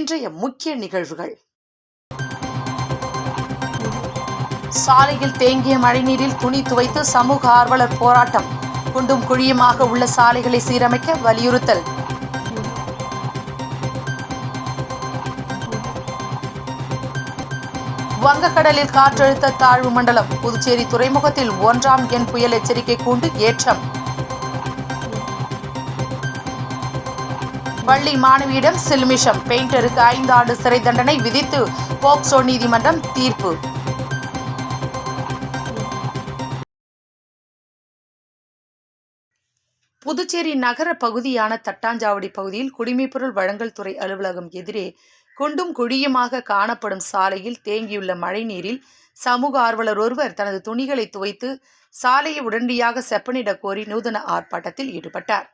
இன்றைய முக்கிய நிகழ்வுகள். சாலையில் தேங்கிய மழைநீரில் துணி துவைத்து சமூக ஆர்வலர் போராட்டம். குண்டும் குழியுமாக உள்ள சாலைகளை சீரமைக்க வலியுறுத்தல். வங்கக்கடலில் காற்றழுத்த தாழ்வு மண்டலம். புதுச்சேரி துறைமுகத்தில் 1ஆம் எண் புயல் எச்சரிக்கை கூண்டு ஏற்றம். பள்ளி மாணவியிடம் சில்மிஷம். பெயிண்டருக்கு 5 ஆண்டு சிறை தண்டனை விதித்து போக்சோ நீதிமன்றம் தீர்ப்பு. புதுச்சேரி நகர பகுதியான தட்டாஞ்சாவடி பகுதியில் குடிமைப்பொருள் வழங்கல் துறை அலுவலகம் எதிரே குண்டும் குழியுமாக காணப்படும் சாலையில் தேங்கியுள்ள மழைநீரில் சமூக ஆர்வலர் ஒருவர் தனது துணிகளை துவைத்து சாலையை உடனடியாக செப்பனிட கோரி நூதன ஆர்ப்பாட்டத்தில் ஈடுபட்டார்.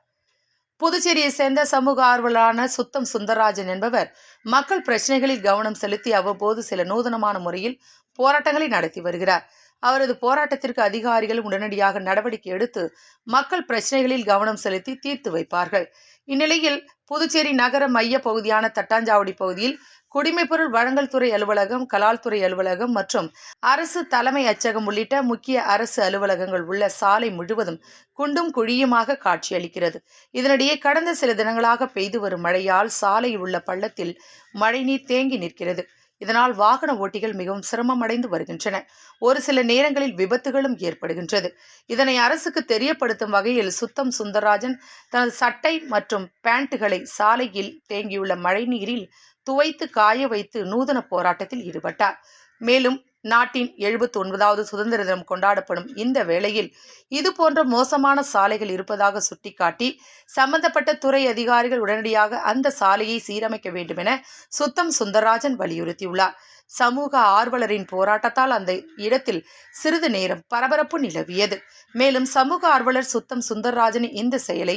புதுச்சேரியை சேர்ந்த சமூக ஆர்வலரான சுத்தம் சுந்தரராஜன் என்பவர் மக்கள் பிரச்சனைகளில் கவனம் செலுத்தி அவ்வப்போது சில நூதனமான முறையில் போராட்டங்களை நடத்தி வருகிறார். அவரது போராட்டத்திற்கு அதிகாரிகள் உடனடியாக நடவடிக்கை எடுத்து மக்கள் பிரச்சனைகளில் கவனம் செலுத்தி தீர்த்து வைப்பார்கள். இந்நிலையில் புதுச்சேரி நகர மைய பகுதியான தட்டாஞ்சாவடி பகுதியில் குடிமைப்பொருள் வழங்கல் துறை அலுவலகம், கலால்துறை அலுவலகம் மற்றும் அரசு தலைமை அச்சகம் உள்ளிட்ட முக்கிய அரசு அலுவலகங்கள் உள்ள சாலை முழுவதும் குண்டும் குழியுமாக காட்சியளிக்கிறது. இதனிடையே கடந்த சில தினங்களாக பெய்து வரும் மழையால் சாலையில் உள்ள பள்ளத்தில் மழைநீர் தேங்கி நிற்கிறது. இதனால் வாகன ஓட்டிகள் மிகவும் சிரமம் அடைந்து வருகின்றனர். ஒரு சில நேரங்களில் விபத்துகளும் ஏற்படுகின்றது. இதனை அரசுக்கு தெரியப்படுத்தும் வகையில் சுத்தம் சுந்தரராஜன் தனது சட்டை மற்றும் பேண்ட்டுகளை சாலையில் தேங்கியுள்ள மழைநீரில் துவைத்து காய வைத்து நூதன போராட்டத்தில் ஈடுபட்டார். மேலும் நாட்டின் 79வது சுதந்திர தினம் கொண்டாடப்படும் இந்த வேளையில் இதுபோன்ற மோசமான சாலைகள் இருப்பதாக சுட்டிக்காட்டி சம்பந்தப்பட்ட துறை அதிகாரிகள் உடனடியாக அந்த சாலையை சீரமைக்க வேண்டும் என சுத்தம் சுந்தரராஜன் வலியுறுத்தியுள்ளார். சமூக ஆர்வலரின் போராட்டத்தால் அந்த இடத்தில் சிறிது நேரம் பரபரப்பு நிலவியது. மேலும் சமூக ஆர்வலர் சுத்தம் சுந்தரராஜனின் இந்த செயலை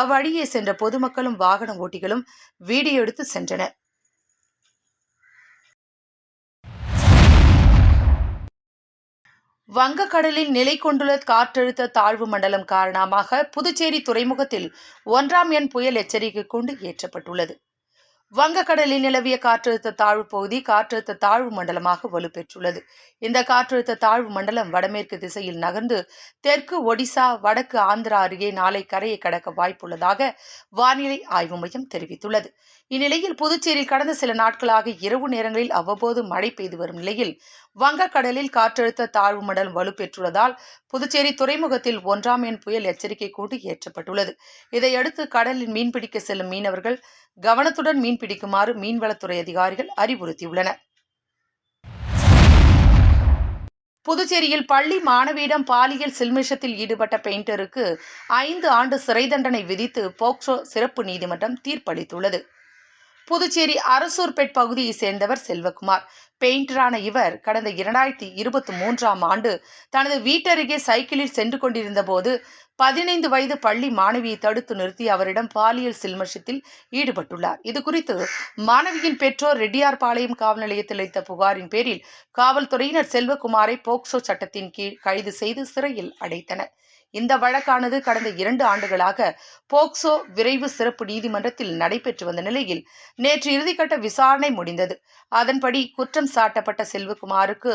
அவ்வழியே சென்ற பொதுமக்களும் வாகன ஓட்டிகளும் வீடியோ எடுத்து சென்றனர். வங்கக்கடலில் நிலை கொண்டுள்ள காற்றழுத்த தாழ்வு மண்டலம் காரணமாக புதுச்சேரி துறைமுகத்தில் 1ஆம் எண் புயல் எச்சரிக்கை கூண்டு ஏற்றப்பட்டுள்ளது. வங்கக்கடலில் நிலவிய காற்றழுத்த தாழ்வு பகுதி காற்றழுத்த தாழ்வு மண்டலமாக வலுப்பெற்றுள்ளது. இந்த காற்றழுத்த தாழ்வு மண்டலம் வடமேற்கு திசையில் நகர்ந்து தெற்கு ஒடிசா, வடக்கு ஆந்திரா அருகே நாளை கரையை கடக்க வாய்ப்புள்ளதாக வானிலை ஆய்வு மையம் தெரிவித்துள்ளது. இந்நிலையில் புதுச்சேரியில் கடந்த சில நாட்களாக இரவு நேரங்களில் அவ்வப்போது மழை பெய்து வரும் நிலையில் வங்கக்கடலில் காற்றழுத்த தாழ்வு மண்டலம் வலுப்பெற்றுள்ளதால் புதுச்சேரி துறைமுகத்தில் 1ஆம் எண் புயல் எச்சரிக்கை கூண்டு ஏற்றப்பட்டுள்ளது. இதையடுத்து கடலில் மீன்பிடிக்க செல்லும் மீனவர்கள் கவனத்துடன் மீன் பிடிக்குமாறு மீன்வளத்துறை அதிகாரிகள் அறிவுறுத்தியுள்ளனர். புதுச்சேரியில் பள்ளி மாணவியிடம் பாலியல் சில்மிஷத்தில் ஈடுபட்ட பெயிண்டருக்கு 5 ஆண்டு சிறை தண்டனை விதித்து போக்சோ சிறப்பு நீதிமன்றம் தீர்ப்பளித்துள்ளது. புதுச்சேரி அரசூர்பேட் பகுதியை சேர்ந்தவர் செல்வகுமார். பெயிண்டரான இவர் கடந்த 2023ஆம் ஆண்டு தனது வீட்டருகே சைக்கிளில் சென்று கொண்டிருந்த போது 15 வயது பள்ளி மாணவியை தடுத்து நிறுத்தி அவரிடம் பாலியல் சில்மிஷத்தில் ஈடுபட்டுள்ளார். இதுகுறித்து மாணவியின் பெற்றோர் ரெட்டியார்பாளையம் காவல் நிலையத்தில் அளித்த புகாரின் பேரில் காவல்துறையினர் செல்வகுமாரை போக்சோ சட்டத்தின் கீழ் கைது செய்து சிறையில் அடைத்தனர். இந்த வழக்கானது கடந்த 2 ஆண்டுகளாக போக்சோ விரைவு சிறப்பு நீதிமன்றத்தில் நடைபெற்று வந்த நிலையில் நேற்று இறுதிக்கட்ட விசாரணை முடிந்தது. அதன்படி குற்றம் சாட்டப்பட்ட செல்வகுமாருக்கு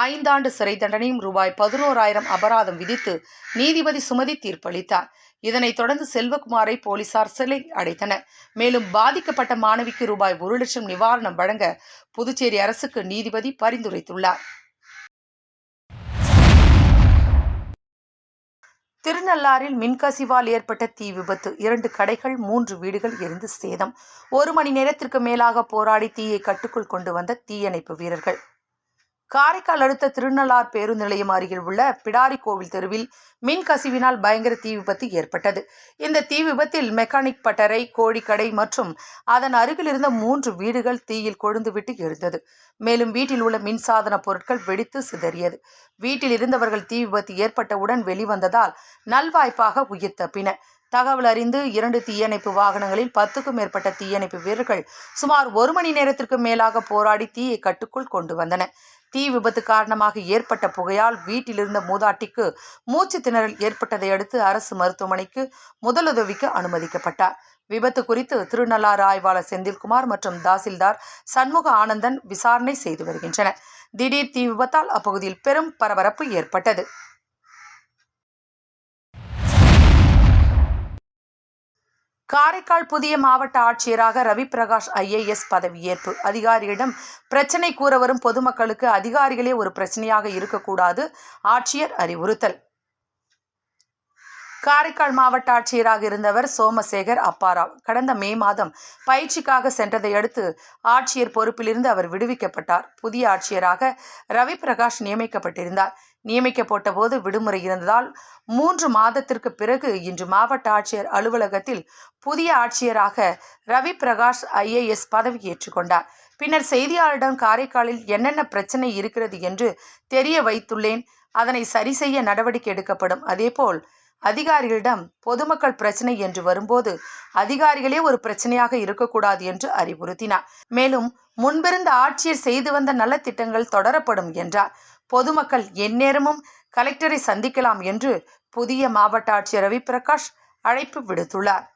5 ஆண்டு சிறை தண்டனையும் ரூபாய் 11,000 அபராதம் விதித்து நீதிபதி சுமதி தீர்ப்பளித்தார். இதனைத் தொடர்ந்து செல்வகுமாரை போலீசார் சிறை அடைத்தனர். மேலும் பாதிக்கப்பட்ட மாணவிக்கு ரூபாய் 1 லட்சம் நிவாரணம் வழங்க புதுச்சேரி அரசுக்கு நீதிபதி பரிந்துரைத்துள்ளார். திருநள்ளாறில் மின்கசிவால் ஏற்பட்ட தீ விபத்து. 2 கடைகள், 3 வீடுகள் எரிந்து சேதம். 1 மணி நேரத்திற்கு மேலாக போராடி தீயை கட்டுக்குள் கொண்டு வந்த தீயணைப்பு வீரர்கள். காரைக்கால் அடுத்த திருநள்ளார் பேருந்து நிலையம் அருகில் உள்ள பிடாரி கோவில் தெருவில் மின் கசிவினால் பயங்கர தீ விபத்து ஏற்பட்டது. இந்த தீ விபத்தில் மெக்கானிக் பட்டறை, கோழிக்கடை மற்றும் அதன் அருகில் இருந்த 3 வீடுகள் தீயில் கொழுந்துவிட்டு எரிந்தது. மேலும் வீட்டில் உள்ள மின்சாதன பொருட்கள் வெடித்து சிதறியது. வீட்டில் இருந்தவர்கள் தீ விபத்து ஏற்பட்டவுடன் வெளிவந்ததால் நல்வாய்ப்பாக உயிர் தப்பினர். தகவல் அறிந்து 2 தீயணைப்பு வாகனங்களில் 10க்கும் மேற்பட்ட தீயணைப்பு வீரர்கள் சுமார் 1 மணி நேரத்திற்கு மேலாக போராடி தீயை கட்டுக்குள் கொண்டு வந்தனர். தீ விபத்து காரணமாக ஏற்பட்ட புகையால் வீட்டில் இருந்த மூதாட்டிக்கு மூச்சு திணறல் ஏற்பட்டதை அடுத்து அரசு மருத்துவமனைக்கு முதலுதவிக்கு அனுமதிக்கப்பட்டார். விபத்து குறித்து திருநள்ளாறு ஆய்வாளர் செந்தில்குமார் மற்றும் தாசில்தார் சண்முக ஆனந்தன் விசாரணை செய்து வருகின்றனர். திடீர் தீ விபத்தால் அப்பகுதியில் பெரும் பரபரப்பு ஏற்பட்டது. காரைக்கால் புதிய மாவட்ட ஆட்சியராக ரவி பிரகாஷ் IAS பதவியேற்பு. அதிகாரிகளிடம் பிரச்சனை கூற வரும் பொதுமக்களுக்கு அதிகாரிகளே ஒரு பிரச்சனையாக இருக்கக்கூடாது, ஆட்சியர் அறிவுறுத்தல். காரைக்கால் மாவட்ட ஆட்சியராக இருந்தவர் சோமசேகர் அப்பாராவ் கடந்த மே மாதம் பயிற்சிக்காக சென்றதை அடுத்து ஆட்சியர் பொறுப்பிலிருந்து அவர் விடுவிக்கப்பட்டார். புதிய ஆட்சியராக ரவி பிரகாஷ் நியமிக்கப்பட்டிருந்தார். நியமிக்கப்பட்ட போது விடுமுறை இருந்ததால் 3 மாதத்திற்கு பிறகு இன்று மாவட்ட ஆட்சியர் அலுவலகத்தில் புதிய ஆட்சியராக ரவி பிரகாஷ் IAS பதவி ஏற்றுக்கொண்டார். பின்னர் செய்தியாளரிடம் காரைக்காலில் என்னென்ன பிரச்சனை இருக்கிறது என்று தெரிய வைத்துள்ளேன், அதனை சரி செய்ய நடவடிக்கை எடுக்கப்படும். அதேபோல் அதிகாரிகளிடம் பொதுமக்கள் பிரச்சனை என்று வரும்போது அதிகாரிகளே ஒரு பிரச்சனையாக இருக்கக்கூடாது என்று அறிவுறுத்தினார். மேலும் முன்பிருந்த ஆட்சியர் செய்து வந்த நல்ல திட்டங்கள் தொடரப்படும் என்றார். பொதுமக்கள் எந்நேரமும் கலெக்டரை சந்திக்கலாம் என்று புதிய மாவட்ட ஆட்சியர் ரவி பிரகாஷ் அழைப்பு விடுத்துள்ளார்.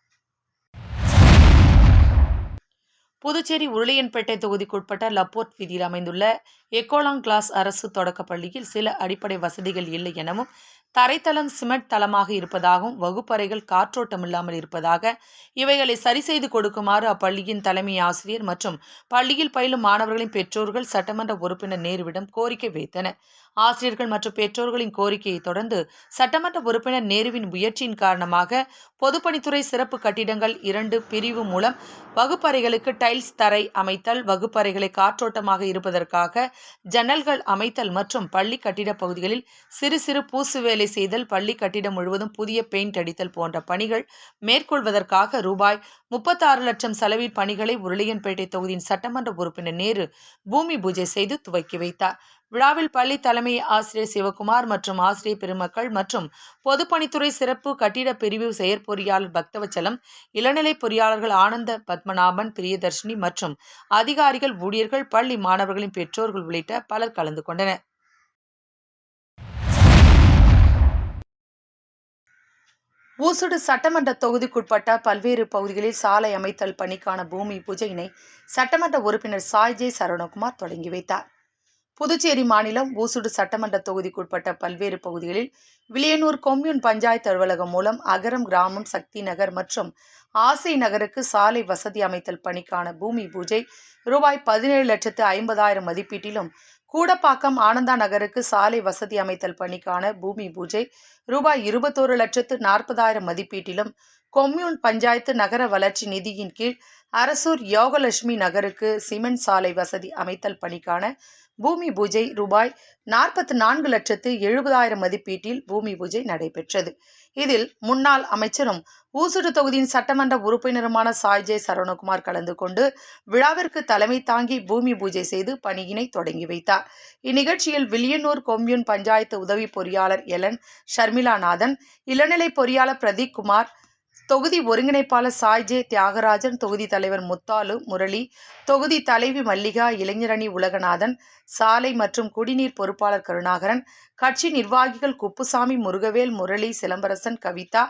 புதுச்சேரி உருளையன்பேட்டை தொகுதிக்குட்பட்ட லப்போர்ட் வீதியில் அமைந்துள்ள எக்கோலாங் கிளாஸ் அரசு தொடக்கப் பள்ளியில் சில அடிப்படை வசதிகள் இல்லை எனவும், தரைத்தளம் சிமெண்ட் தளமாக இருப்பதாகவும், வகுப்பறைகள் காற்றோட்டமில்லாமல் இருப்பதாக, இவைகளை சரி செய்து கொடுக்குமாறு அப்பள்ளியின் தலைமை ஆசிரியர் மற்றும் பள்ளியில் பயிலும் மாணவர்களின் பெற்றோர்கள் சட்டமன்ற உறுப்பினர் நேருவிடம் கோரிக்கை வைத்தனர். ஆசிரியர்கள் மற்றும் பெற்றோர்களின் கோரிக்கையை தொடர்ந்து சட்டமன்ற உறுப்பினர் நேருவின் முயற்சியின் காரணமாக பொதுப்பணித்துறை சிறப்பு கட்டிடங்கள் 2 பிரிவு மூலம் வகுப்பறைகளுக்கு டைல்ஸ் தரை அமைத்தல், வகுப்பறைகளை காற்றோட்டமாக இருப்பதற்காக ஜன்னல்கள் அமைத்தல் மற்றும் பள்ளி கட்டிட பகுதிகளில் சிறு சிறு பூசு வேலை செய்தல், பள்ளி கட்டிடம் முழுவதும் புதிய பெயிண்ட் அடித்தல் போன்ற பணிகள் மேற்கொள்வதற்காக ரூபாய் 36 லட்சம் செலவில் பணிகளை உருளையன்பேட்டை தொகுதியின் சட்டமன்ற உறுப்பினர் நேரு பூமி பூஜை செய்து துவக்கி வைத்தார். விழாவில் பள்ளி தலைமை ஆசிரியர் சிவகுமார் மற்றும் ஆசிரியர் பெருமக்கள் மற்றும் பொதுப்பணித்துறை சிறப்பு கட்டிட பிரிவு செயற்பொறியாளர் பக்தவச்சலம், இளநிலை பொறியாளர்கள் ஆனந்த பத்மநாபன், பிரியதர்ஷினி மற்றும் அதிகாரிகள், ஊழியர்கள், பள்ளி மாணவர்களின் பெற்றோர்கள் உள்ளிட்ட பலர் கலந்து கொண்டனர். ஊசுடு சட்டமன்ற தொகுதிக்குட்பட்ட பல்வேறு பகுதிகளில் சாலை அமைத்தல் பணிக்கான பூமி பூஜையினை சட்டமன்ற உறுப்பினர் சாய்ஜே சரவணகுமார் தொடங்கி வைத்தார். புதுச்சேரி மாநிலம் ஊசுடு சட்டமன்ற தொகுதிக்குட்பட்ட பல்வேறு பகுதிகளில் வில்லியனூர் கொம்யூன் பஞ்சாயத்து அலுவலகம் மூலம் அகரம் கிராமம், சக்தி நகர் மற்றும் ஆசை நகருக்கு சாலை வசதி அமைத்தல் பணிக்கான பூமி பூஜை ரூபாய் 17,50,000 மதிப்பீட்டிலும், கூடப்பாக்கம் ஆனந்தா நகருக்கு சாலை வசதி அமைத்தல் பணிக்கான பூமி பூஜை ரூபாய் 21,40,000 மதிப்பீட்டிலும், கொம்யூன் பஞ்சாயத்து நகர வளர்ச்சி நிதியின் கீழ் அரசூர் யோகலட்சுமி நகருக்கு சிமெண்ட் சாலை வசதி அமைத்தல் பணிக்கான பூமி பூஜை ரூபாய் 44,70,000 மதிப்பீட்டில் பூமி பூஜை நடைபெற்றது. இதில் முன்னாள் அமைச்சரும் ஊசுடு தொகுதியின் சட்டமன்ற உறுப்பினருமான சாய்ஜே சரவணகுமார் கலந்து கொண்டு விழாவிற்கு தலைமை தாங்கி பூமி பூஜை செய்து பணியினை தொடங்கி வைத்தார். இந்நிகழ்ச்சியில் வில்லியனூர் கொம்யூன் பஞ்சாயத்து உதவி பொறியாளர் எலன் ஷர்மிளாநாதன், இளநிலை பொறியாளர் பிரதீப் குமார், தொகுதி ஒருங்கிணைப்பாளர் சாய்ஜே தியாகராஜன், தொகுதி தலைவர் முத்தாலு முரளி, தொகுதி தலைவி மல்லிகா, இளைஞரணி உலகநாதன், சாலை மற்றும் குடிநீர் பொறுப்பாளர் கருணாகரன், கட்சி நிர்வாகிகள் குப்புசாமி, முருகவேல், முரளி, சிலம்பரசன், கவிதா,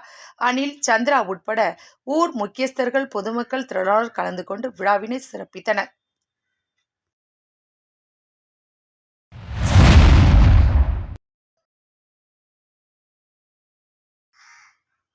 அனில், சந்திரா உட்பட ஊர் முக்கியஸ்தர்கள், பொதுமக்கள் திரளார் கலந்து கொண்டு விழாவினை சிறப்பித்தனர்.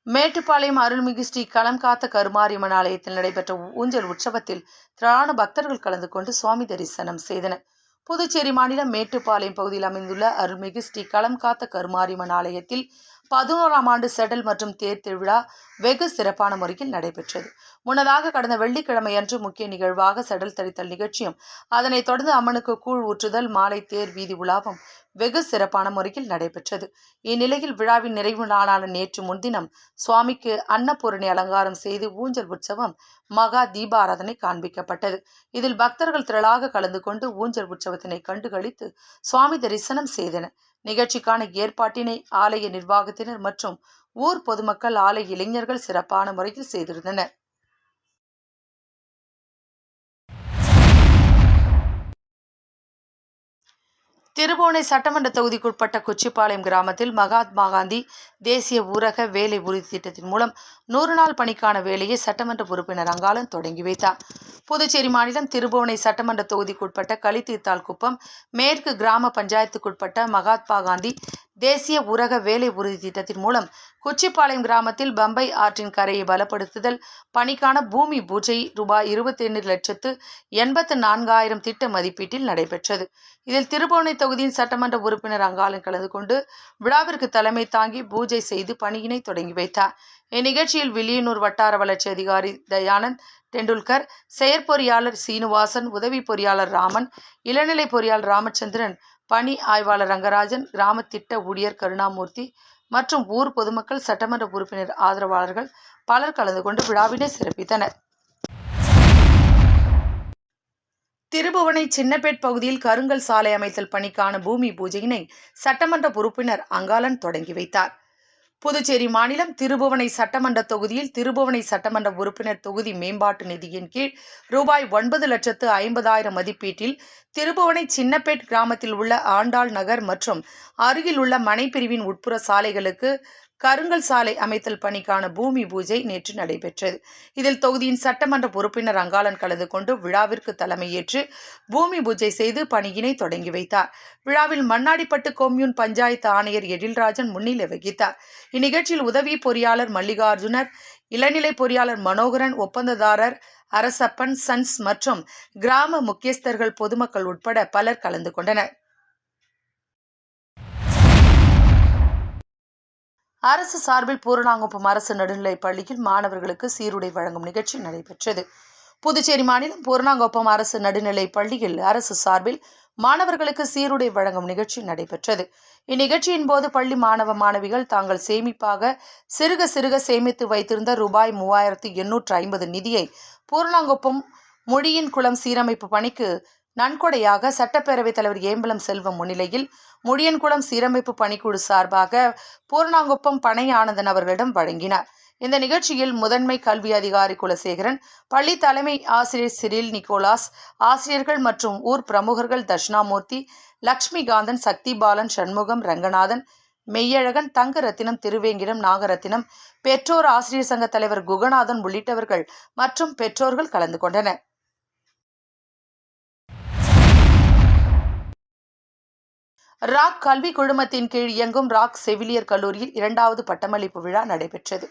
மேட்டுப்பாளையம் அருள்மிகு ஸ்ரீ களம் காத்த கருமாரியம்மன் ஆலயத்தில் நடைபெற்ற ஊஞ்சல் உற்சவத்தில் திரளான பக்தர்கள் கலந்து கொண்டு சுவாமி தரிசனம் செய்தனர். புதுச்சேரி மாநிலம் மேட்டுப்பாளையம் பகுதியில் அமைந்துள்ள அருள்மிகு ஸ்ரீ களம் காத்த கருமாரியம்மன் ஆலயத்தில் 11ஆம் ஆண்டு செடல் மற்றும் தேர் திருவிழா வெகு சிறப்பான முறையில் நடைபெற்றது. முன்னதாக கடந்த வெள்ளிக்கிழமை அன்று முக்கிய நிகழ்வாக செடல் தரித்தல் நிகழ்ச்சியும், அதனைத் தொடர்ந்து அம்மனுக்கு கூழ் ஊற்றுதல், மாலை தேர் வீதி உலாவும் வெகு சிறப்பான முறையில் நடைபெற்றது. இந்நிலையில் விழாவின் நிறைவு நாளான நேற்று முன்தினம் சுவாமிக்கு அன்னபூரணி அலங்காரம் செய்து ஊஞ்சல் உற்சவம் மகா தீபாராதனை காண்பிக்கப்பட்டது. இதில் பக்தர்கள் திரளாக கலந்து கொண்டு ஊஞ்சல் உற்சவத்தினை கண்டுகளித்து சுவாமி தரிசனம் செய்தனர். நிகழ்ச்சிக்கான ஏற்பாட்டினை ஆலய நிர்வாகத்தினர் மற்றும் ஊர் பொதுமக்கள், ஆலய இளைஞர்கள் சிறப்பான முறையில் செய்திருந்தனர். திருபுவனை சட்டமன்ற தொகுதிக்குட்பட்ட குச்சிப்பாளையம் கிராமத்தில் மகாத்மா காந்தி தேசிய ஊரக வேலை உறுதி திட்டத்தின் மூலம் 100 நாள் பணிக்கான வேலையை சட்டமன்ற உறுப்பினர் அங்காளன் தொடங்கி வைத்தார். புதுச்சேரி மாநிலம் திருபுவனை சட்டமன்ற தொகுதிக்குட்பட்ட களித்தீர்த்தால்குப்பம் மேற்கு கிராம பஞ்சாயத்துக்குட்பட்ட மகாத்மா காந்தி தேசிய ஊரக வேலை உறுதி திட்டத்தின் மூலம் குச்சிப்பாளையம் கிராமத்தில் பம்பை ஆற்றின் கரையை பலப்படுத்துதல் பணிக்கான பூமி பூஜை ரூபாய் 22,84,000 திட்ட மதிப்பீட்டில் நடைபெற்றது. இதில் திருபுவனை தொகுதியின் சட்டமன்ற உறுப்பினர் அங்காளன் கலந்து கொண்டு விழாவிற்கு தலைமை தாங்கி பூஜை செய்து பணியினை தொடங்கி வைத்தார். இந்நிகழ்ச்சியில் வில்லியனூர் வட்டார வளர்ச்சி அதிகாரி தயானந்த் டெண்டுல்கர், செயற்பொறியாளர் சீனிவாசன், உதவி பொறியாளர் ராமன், இளநிலை பொறியாளர் ராமச்சந்திரன், பணி ஆய்வாளர் ரங்கராஜன், கிராம திட்ட ஊழியர் கருணாமூர்த்தி மற்றும் ஊர் பொதுமக்கள், சட்டமன்ற உறுப்பினர் ஆதரவாளர்கள் பலர் கலந்து கொண்டு விழாவினை சிறப்பித்தனர். திருபுவனை சின்னப்பேட் பகுதியில் கருங்கல் சாலை அமைத்தல் பணிக்கான பூமி பூஜையினை சட்டமன்ற உறுப்பினர் அங்காளன் தொடங்கி வைத்தார். புதுச்சேரி மாநிலம் திருபுவனை சட்டமன்ற தொகுதியில் திருபுவனை சட்டமன்ற உறுப்பினர் தொகுதி மேம்பாட்டு நிதியின் கீழ் ரூபாய் 9,50,000 மதிப்பீட்டில் திருபுவனை சின்னப்பேட் கிராமத்தில் உள்ள ஆண்டாள் நகர் மற்றும் அருகில் உள்ள மனைப்பிரிவின் உட்புற சாலைகளுக்கு கருங்கல் சாலை அமைத்தல் பணிக்கான பூமி பூஜை நேற்று நடைபெற்றது. இதில் தொகுதியின் சட்டமன்ற உறுப்பினர் அங்காளன் கலந்து கொண்டு விழாவிற்கு தலைமையேற்று பூமி பூஜை செய்து பணியினை தொடங்கி வைத்தார். விழாவில் மண்ணாடிப்பட்டு கொம்யூன் பஞ்சாயத்து ஆணையர் எழில்ராஜன் முன்னிலை வகித்தார். இந்நிகழ்ச்சியில் உதவி பொறியாளர் மல்லிகார்ஜுனர், இளநிலை பொறியாளர் மனோகரன், ஒப்பந்ததாரர் அரசப்பன் சன்ஸ் மற்றும் கிராம முக்கியஸ்தர்கள், பொதுமக்கள் உட்பட பலர் கலந்து கொண்டனர். அரசு சார்பில் பூரணாங்குப்பம் அரசு நடுநிலைப் பள்ளியில் மாணவர்களுக்கு சீருடை வழங்கும் நிகழ்ச்சி நடைபெற்றது. புதுச்சேரி மாநிலம் பூரணாங்குப்பம் அரசு நடுநிலைப் பள்ளியில் அரசு சார்பில் மாணவர்களுக்கு சீருடை வழங்கும் நிகழ்ச்சி நடைபெற்றது. இந்நிகழ்ச்சியின் போது பள்ளி மாணவ மாணவிகள் தாங்கள் சேமிப்பாக சிறுக சிறுக சேமித்து வைத்திருந்த ரூபாய் 3,850 நிதியை பூரணாங்குப்பம் மொழியின் குளம் சீரமைப்பு பணிக்கு நன்கொடையாக சட்டப்பேரவைத் தலைவர் ஏம்பலம் செல்வம் முன்னிலையில் முடியன்குளம் சீரமைப்பு பணிக்குழு சார்பாக பூரணாங்குப்பம் பனை ஆனந்தன் அவர்களிடம் வழங்கினார். இந்த நிகழ்ச்சியில் முதன்மை கல்வி அதிகாரி குலசேகரன், பள்ளி தலைமை ஆசிரியர் சிறில் நிக்கோலாஸ், ஆசிரியர்கள் மற்றும் ஊர் பிரமுகர்கள் தட்சிணாமூர்த்தி, லட்சுமிகாந்தன், சக்திபாலன், சண்முகம், ரங்கநாதன், மெய்யழகன், தங்கரத்தினம், திருவேங்கிடம், நாகரத்தினம், பெற்றோர் ஆசிரியர் சங்க தலைவர் குகநாதன் உள்ளிட்டவர்கள் மற்றும் பெற்றோர்கள் கலந்து கொண்டனர். ராக் கல்வி குழுமத்தின் கீழ் இயங்கும் ராக் செவிலியர் கல்லூரியில் 2வது பட்டமளிப்பு விழா நடைபெற்றது.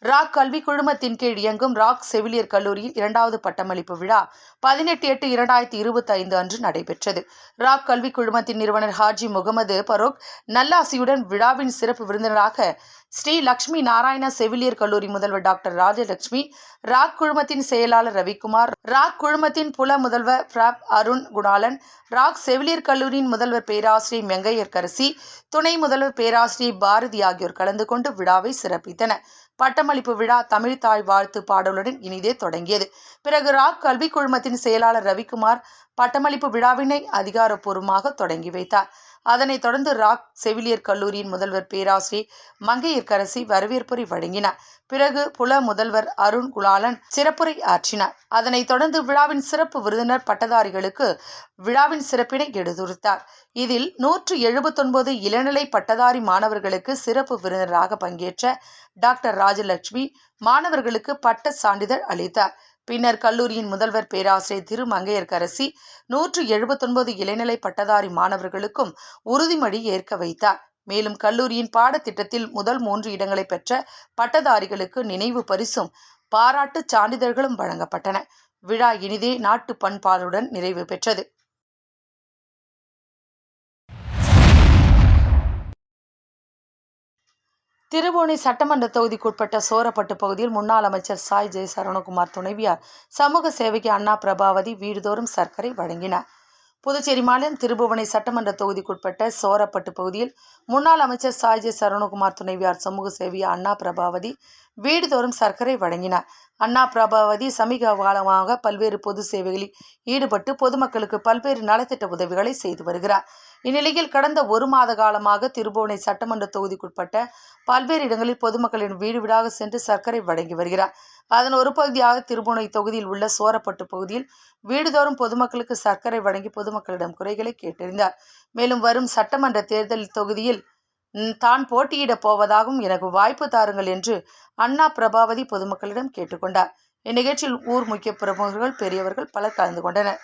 ராக் கல்வி குழுமத்தின் கீழ் இயங்கும் ராக் செவிலியர் கல்லூரியில் 2வது பட்டமளிப்பு விழா 18/8/2025 அன்று நடைபெற்றது. ராக் கல்வி குழுமத்தின் நிறுவனர் ஹாஜி முகமது பரோக் நல்லாசியுடன் விழாவின் சிறப்பு விருந்தினராக ஸ்ரீ லட்சுமி நாராயணா செவிலியர் கல்லூரி முதல்வர் டாக்டர் ராஜலட்சுமி, ராக் குழுமத்தின் செயலாளர் ரவிக்குமார், ராக் குழுமத்தின் புல முதல்வர் பிராப் அருண் குணாலன், ராக் செவிலியர் கல்லூரியின் முதல்வர் பேராசிரியர் மெங்கையர்கரசி, துணை முதல்வர் பேராசிரியர் பாரதி ஆகியோர் கலந்து கொண்டு விழாவை சிறப்பித்தனர். பட்டமளிப்பு விழா தமிழ் தாய் வாழ்த்து பாடலுடன் இனிதே தொடங்கியது. பிறகு ராக் கல்வி குழுமத்தின் செயலாளர் ரவிக்குமார் பட்டமளிப்பு விழாவினை அதிகாரப்பூர்வமாக தொடங்கி வைத்தார். அதனைத் தொடர்ந்து ராக் செவிலியர் கல்லூரியின் முதல்வர் பேராசிரியர் மங்கையர்கரசி வரவேற்புரை வழங்கினார். பிறகு புல முதல்வர் அருண் குலாலன் சிறப்புரை ஆற்றினார். அதனைத் தொடர்ந்து விழாவின் சிறப்பு விருந்தினர் பட்டதாரிகளுக்கு விழாவின் சிறப்பினை எடுத்துரைத்தார். இதில் 179 இளநிலை பட்டதாரி மாணவர்களுக்கு சிறப்பு விருந்தினராக பங்கேற்ற டாக்டர் ராஜலட்சுமி மாணவர்களுக்கு பட்ட சான்றிதழ் அளித்தார். பின்னர் கல்லூரியின் முதல்வர் பேராசிரியர் திரு மங்கையர்கரசி 179 இளநிலை பட்டதாரி மாணவர்களுக்கும் உறுதிமொழி ஏற்க வைத்தார். மேலும் கல்லூரியின் பாடத்திட்டத்தில் முதல் 3 இடங்களை பெற்ற பட்டதாரிகளுக்கு நினைவு பரிசும் பாராட்டு சான்றிதழ்களும் வழங்கப்பட்டன. விழா இனிதே நாட்டு பண்பாடுடன் நிறைவு பெற்றது. திருபுவனை சட்டமன்ற தொகுதிக்குட்பட்ட சோரப்பட்டு பகுதியில் முன்னாள் அமைச்சர் சாய் ஜெய சரவணகுமார் துணைவியார் சமூக சேவகி அண்ணா பிரபாவதி வீடுதோறும் சர்க்கரை வழங்கினார். புதுச்சேரி மாநிலம் திருபுவனை சட்டமன்ற தொகுதிக்குட்பட்ட சோரப்பட்டு பகுதியில் முன்னாள் அமைச்சர் சாய் ஜெய சரவணகுமார் துணைவியார் சமூக சேவகி அண்ணா பிரபாவதி வீடுதோறும் சர்க்கரை வழங்கினார். அண்ணா பிரபாவதி சமீப காலமாக பல்வேறு பொது சேவைகளில் ஈடுபட்டு பொதுமக்களுக்கு பல்வேறு நலத்திட்ட உதவிகளை செய்து வருகிறார். இந்நிலையில் கடந்த 1 மாத காலமாக திருபுவனை சட்டமன்ற தொகுதிக்குட்பட்ட பல்வேறு இடங்களில் பொதுமக்களின் வீடு வீடாக சென்று சர்க்கரை வழங்கி வருகிறார். அதன் ஒரு பகுதியாக திருபுவனை தொகுதியில் உள்ள சோரப்பட்டு பகுதியில் வீடுதோறும் பொதுமக்களுக்கு சர்க்கரை வழங்கி பொதுமக்களிடம் குறைகளை கேட்டறிந்தார். மேலும் வரும் சட்டமன்ற தேர்தல் தொகுதியில் தான் போட்டியிட போவதாகவும் எனக்கு வாய்ப்பு தாருங்கள் என்று அண்ணா பிரபாவதி பொதுமக்களிடம் கேட்டுக்கொண்டார். இந்நிகழ்ச்சியில் ஊர் முக்கிய பிரமுகர்கள், பெரியவர்கள் பலர் கலந்து கொண்டனர்.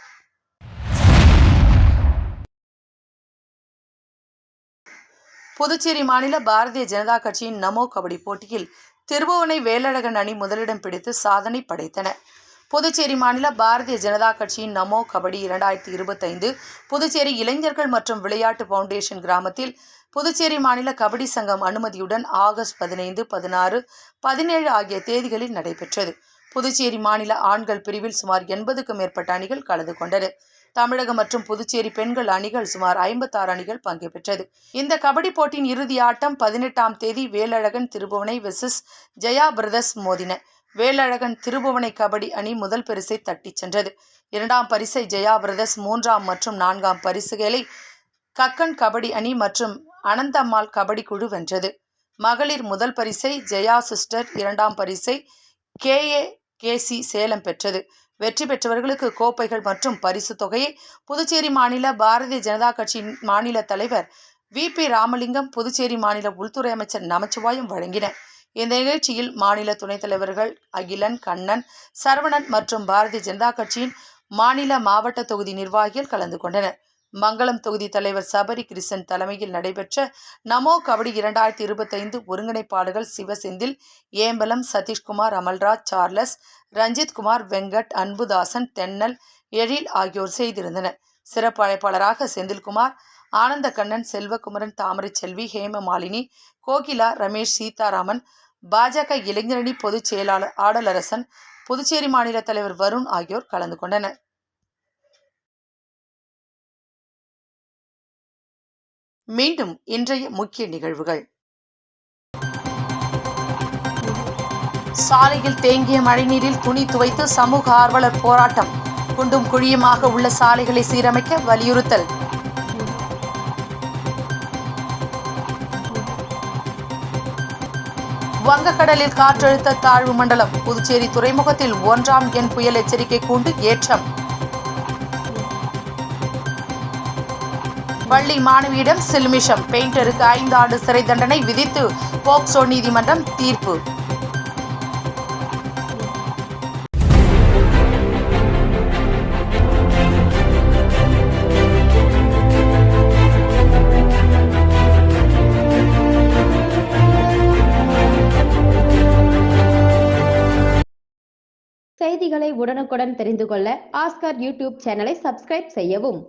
புதுச்சேரி மாநில பாரதிய ஜனதா கட்சியின் நமோ கபடி போட்டியில் திருபுவனை வேலழகன் அணி முதலிடம் பிடித்து சாதனை படைத்தனர். புதுச்சேரி மாநில பாரதிய ஜனதா கட்சியின் நமோ கபடி 2025 புதுச்சேரி இளைஞர்கள் மற்றும் விளையாட்டு பவுண்டேஷன் கிராமத்தில் புதுச்சேரி மாநில கபடி சங்கம் அனுமதியுடன் ஆகஸ்ட் 15, 16, 17 ஆகிய தேதிகளில் நடைபெற்றது. புதுச்சேரி மாநில ஆண்கள் பிரிவில் சுமார் 80க்கும் மேற்பட்ட அணிகள் கலந்து கொண்டனர். தமிழகம் மற்றும் புதுச்சேரி பெண்கள் அணிகள் சுமார் 56 அணிகள் பங்கு பெற்றது. இந்த கபடி போட்டியின் இறுதி ஆட்டம் 18ஆம் தேதி வேலழகன் திருபுவனை வெர்சஸ் ஜெயா பிரதர்ஸ் மோதின. வேலழகன் திருபுவனை கபடி அணி முதல் பரிசை தட்டிச் சென்றது. 2ஆம் பரிசை ஜெயா பிரதர்ஸ், 3ஆம் மற்றும் 4ஆம் பரிசுகளை கக்கன் கபடி அணி மற்றும் அனந்தம்மாள் கபடி குழு வென்றது. மகளிர் முதல் பரிசை ஜெயா சிஸ்டர், 2ஆம் பரிசை KAKC சேலம் பெற்றது. வெற்றி பெற்றவர்களுக்கு கோப்பைகள் மற்றும் பரிசு தொகையை புதுச்சேரி மாநில பாரதிய ஜனதா கட்சியின் மாநில தலைவர் VP ராமலிங்கம், புதுச்சேரி மாநில உள்துறை அமைச்சர் நமச்சிவாயம் வழங்கினர். இந்த நிகழ்ச்சியில் மாநில துணைத் தலைவர்கள் அகிலன், கண்ணன், சரவணன் மற்றும் பாரதிய ஜனதா கட்சியின் மாநில மாவட்ட தொகுதி நிர்வாகிகள் கலந்து கொண்டனர். மங்களம் தொகுதி தலைவர் சபரி கிருஷ்ணன் தலைமையில் நடைபெற்ற நமோ கபடி 2025 ஒருங்கிணைப்பாளர்கள் சிவசெந்தில், ஏம்பலம், சதீஷ்குமார், அமல்ராஜ், சார்லஸ், ரஞ்சித்குமார், வெங்கட், அன்புதாசன், தென்னல், எழில் ஆகியோர் செய்திருந்தனர். சிறப்பு அழைப்பாளராக செந்தில்குமார், ஆனந்த கண்ணன், செல்வகுமரன், தாமரை செல்வி, ஹேமமாலினி, கோகிலா, ரமேஷ், சீதாராமன், பாஜக இளைஞரணி பொதுச் செயலாளர் ஆடலரசன், புதுச்சேரி மாநில தலைவர் வருண் ஆகியோர் கலந்து கொண்டனர். மீண்டும் இன்றைய முக்கிய நிகழ்வுகள். சாலையில் தேங்கிய மழைநீரில் துணி துவைத்து சமூக ஆர்வலர் போராட்டம். குண்டும் குழியுமாக உள்ள சாலைகளை சீரமைக்க வலியுறுத்தல். வங்கக்கடலில் காற்றழுத்த தாழ்வு மண்டலம். புதுச்சேரி துறைமுகத்தில் 1ஆம் எண் புயல் எச்சரிக்கை கூண்டு ஏற்றம். பள்ளி மாணவியிடம் சில்மிஷம். பெயிண்டருக்கு 5 ஆண்டு சிறை தண்டனை விதித்து போக்சோ நீதிமன்றம் தீர்ப்பு. செய்திகளை உடனுக்குடன் தெரிந்து கொள்ள ஆஸ்கார் யூடியூப் சேனலை சப்ஸ்கிரைப் செய்யவும்.